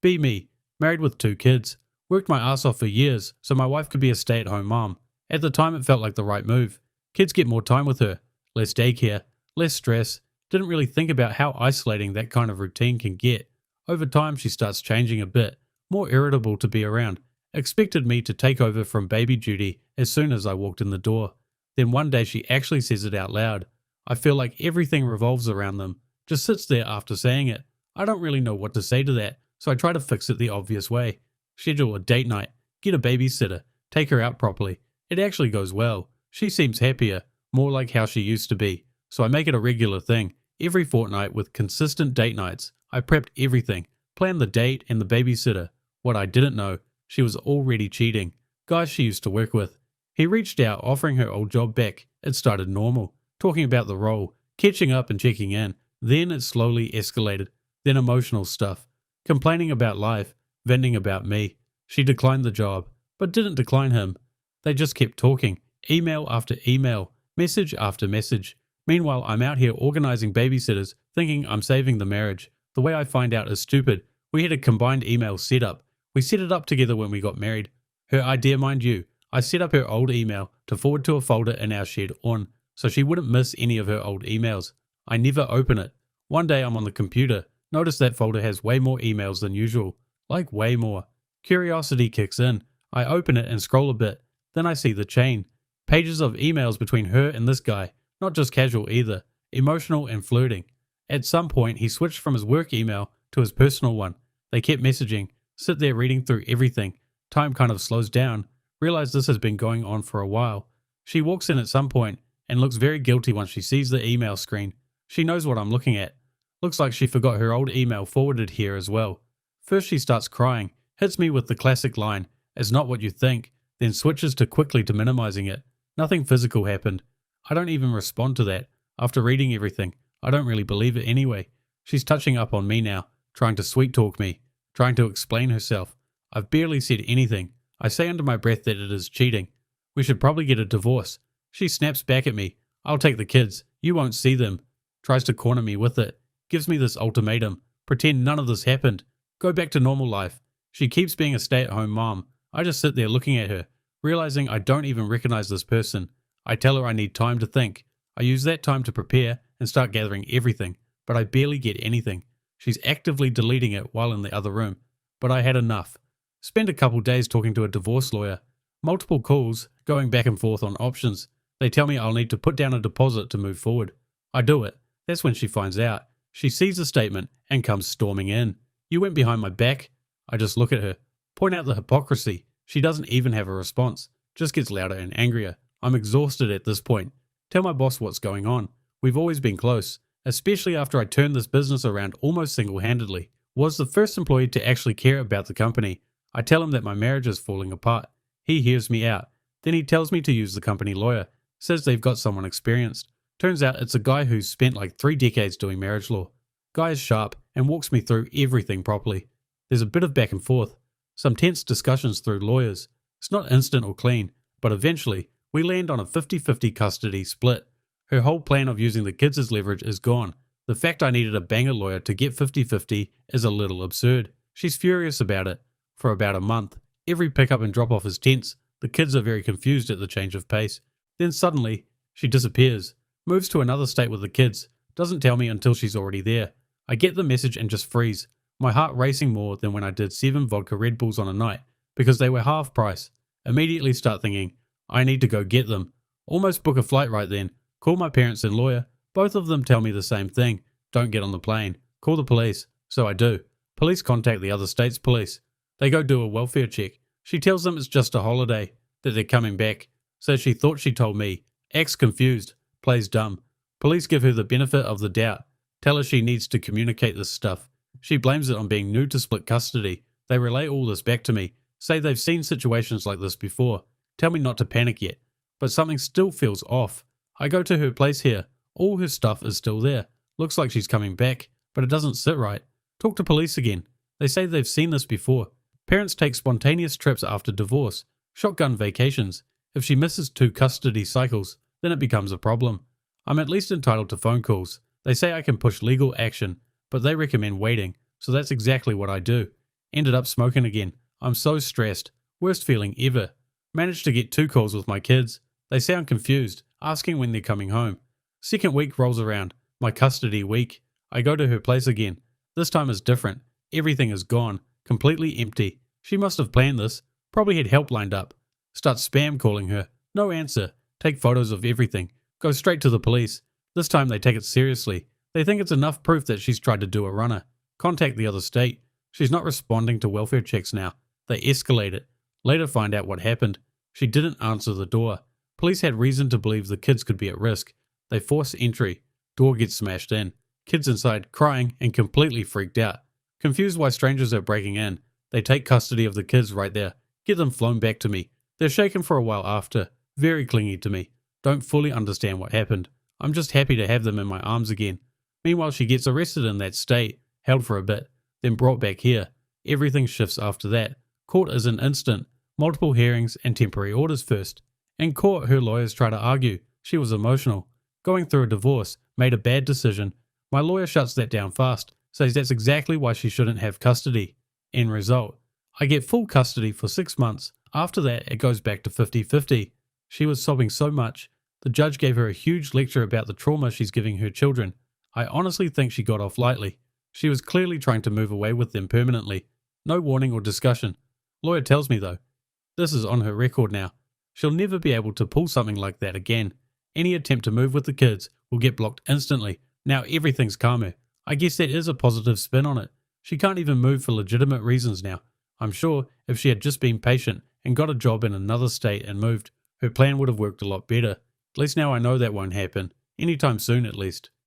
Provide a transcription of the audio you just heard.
Be me, married with 2 kids. Worked my ass off for years so my wife could be a stay-at-home mom. At the time it felt like the right move. Kids get more time with her, less daycare, less stress. Didn't really think about how isolating that kind of routine can get. Over time she starts changing a bit, more irritable to be around. Expected me to take over from baby duty as soon as I walked in the door. Then one day she actually says it out loud. I feel like everything revolves around them. Just sits there after saying it. I don't really know what to say to that, so I try to fix it the obvious way. Schedule a date night, get a babysitter, take her out properly. It actually goes well. She seems happier, more like how she used to be. So I make it a regular thing. Every fortnight with consistent date nights. I prepped everything, planned the date and the babysitter. What I didn't know, she was already cheating. Guys she used to work with. He reached out offering her old job back. It started normal, talking about the role, catching up and checking in. Then it slowly escalated. Then emotional stuff, complaining about life, venting about me. She declined the job, but didn't decline him. They just kept talking, email after email, message after message. Meanwhile, I'm out here organizing babysitters, thinking I'm saving the marriage. The way I find out is stupid. We had a combined email set up. We set it up together when we got married. Her idea, mind you. I set up her old email to forward to a folder in our shared on, so she wouldn't miss any of her old emails. I never open it. One day I'm on the computer, notice that folder has way more emails than usual. Like way more. Curiosity kicks in. I open it and scroll a bit. Then I see the chain. Pages of emails between her and this guy. Not just casual either. Emotional and flirting. At some point he switched from his work email to his personal one. They kept messaging. Sit there reading through everything. Time kind of slows down. Realize this has been going on for a while. She walks in at some point and looks very guilty once she sees the email screen. She knows what I'm looking at. Looks like she forgot her old email forwarded here as well. First she starts crying, hits me with the classic line, "It's not what you think," then switches to quickly to minimizing it. Nothing physical happened. I don't even respond to that. After reading everything, I don't really believe it anyway. She's touching up on me now, trying to sweet talk me, trying to explain herself. I've barely said anything. I say under my breath that it is cheating. We should probably get a divorce. She snaps back at me. I'll take the kids. You won't see them. Tries to corner me with it. Gives me this ultimatum. Pretend none of this happened. Go back to normal life. She keeps being a stay-at-home mom. I just sit there looking at her, realizing I don't even recognize this person. I tell her I need time to think. I use that time to prepare and start gathering everything, but I barely get anything. She's actively deleting it while in the other room. But I had enough. Spent a couple days talking to a divorce lawyer. Multiple calls, going back and forth on options. They tell me I'll need to put down a deposit to move forward. I do it. That's when she finds out. She sees the statement and comes storming in. You went behind my back? I just look at her. Point out the hypocrisy. She doesn't even have a response. Just gets louder and angrier. I'm exhausted at this point. Tell my boss what's going on. We've always been close, especially after I turned this business around almost single-handedly. Was the first employee to actually care about the company. I tell him that my marriage is falling apart. He hears me out. Then he tells me to use the company lawyer. Says they've got someone experienced. Turns out it's a guy who's spent like 3 decades doing marriage law. Guy is sharp and walks me through everything properly. There's a bit of back and forth. Some tense discussions through lawyers. It's not instant or clean, but eventually we land on a 50-50 custody split. Her whole plan of using the kids as leverage is gone. The fact I needed a banger lawyer to get 50-50 is a little absurd. She's furious about it. For about a month, every pickup and drop off is tense. The kids are very confused at the change of pace. Then suddenly, she disappears. Moves to another state with the kids. Doesn't tell me until she's already there. I get the message and just freeze. My heart racing more than when I did 7 vodka Red Bulls on a night, because they were half price. Immediately start thinking, I need to go get them. Almost book a flight right then. Call my parents and lawyer. Both of them tell me the same thing. Don't get on the plane. Call the police. So I do. Police contact the other state's police. They go do a welfare check. She tells them it's just a holiday, that they're coming back. So she thought she told me. Acts confused. Plays dumb. Police give her the benefit of the doubt. Tell her she needs to communicate this stuff. She blames it on being new to split custody. They relay all this back to me. Say they've seen situations like this before. Tell me not to panic yet. But something still feels off. I go to her place here. All her stuff is still there. Looks like she's coming back, but it doesn't sit right. Talk to police again. They say they've seen this before. Parents take spontaneous trips after divorce. Shotgun vacations. If she misses 2 custody cycles, then it becomes a problem. I'm at least entitled to phone calls. They say I can push legal action, but they recommend waiting, so that's exactly what I do. Ended up smoking again. I'm so stressed. Worst feeling ever. Managed to get 2 calls with my kids. They sound confused, asking when they're coming home. Second week rolls around. My custody week. I go to her place again. This time is different. Everything is gone. Completely empty. She must have planned this. Probably had help lined up. Start spam calling her. No answer. Take photos of everything. Go straight to the police. This time they take it seriously. They think it's enough proof that she's tried to do a runner. Contact the other state. She's not responding to welfare checks now. They escalate it. Later find out what happened. She didn't answer the door. Police had reason to believe the kids could be at risk. They force entry. Door gets smashed in. Kids inside crying and completely freaked out. Confused why strangers are breaking in. They take custody of the kids right there. Get them flown back to me. They're shaken for a while after. Very clingy to me. Don't fully understand what happened. I'm just happy to have them in my arms again. Meanwhile, she gets arrested in that state, held for a bit, then brought back here. Everything shifts after that. Court is an instant. Multiple hearings and temporary orders first. In court, her lawyers try to argue. She was emotional. Going through a divorce, made a bad decision. My lawyer shuts that down fast, says that's exactly why she shouldn't have custody. End result, I get full custody for 6 months. After that, it goes back to 50-50. She was sobbing so much. The judge gave her a huge lecture about the trauma she's giving her children. I honestly think she got off lightly. She was clearly trying to move away with them permanently. No warning or discussion. Lawyer tells me though, this is on her record now. She'll never be able to pull something like that again. Any attempt to move with the kids will get blocked instantly. Now everything's calmer. I guess that is a positive spin on it. She can't even move for legitimate reasons now. I'm sure if she had just been patient and got a job in another state and moved, her plan would have worked a lot better. At least now I know that won't happen. Anytime soon at least.